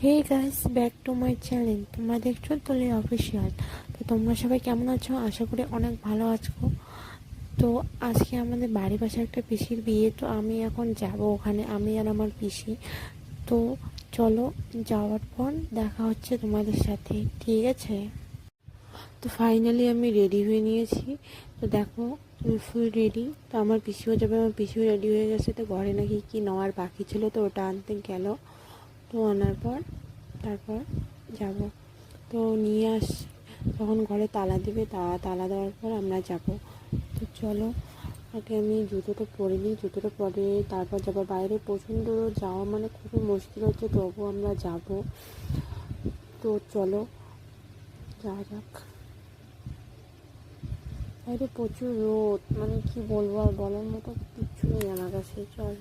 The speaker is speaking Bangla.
Hey guys, back to my channel. তোমরা দেখছো তোলে অফিসিয়াল। তো তোমরা সবাই কেমন আছো? আশা করি অনেক ভালো আছো। তো আজকে আমাদের বাড়ির পাশে একটা পিসির বিয়ে, তো আমি এখন যাব ওখানে, আমি আর আমার পিসি। তো চলো, যাওয়ার পর দেখা হচ্ছে তোমাদের সাথে, ঠিক আছে? তো ফাইনালি আমি রেডি হয়ে নিয়েছি। তো দেখো, আমি ফুল রেডি। তো আমার পিসিও যাবে, আমার পিসিও রেডি হয়ে গেছে। তো ঘরে নাকি কি নেওয়ার বাকি ছিল, তো ওটা আনতে গেল। তো আনার পর তারপর যাব। তো নিয়ে আস, তখন ঘরে তালা দিবে, তালা দেওয়ার পর আমরা যাব। তো চলো, আগে আমি জুতোটা পরে নিই, জুতোটা পরে তারপর যাবো। বাইরে প্রচণ্ড যাওয়া মানে খুবই মুশকিল হচ্ছে, তবুও আমরা যাব। তো চলো যাওয়া যাক। বাইরে প্রচুর রোদ, মানে কি বলবো, আর বলার মতো কিচ্ছু নেই আমার কাছে। চল।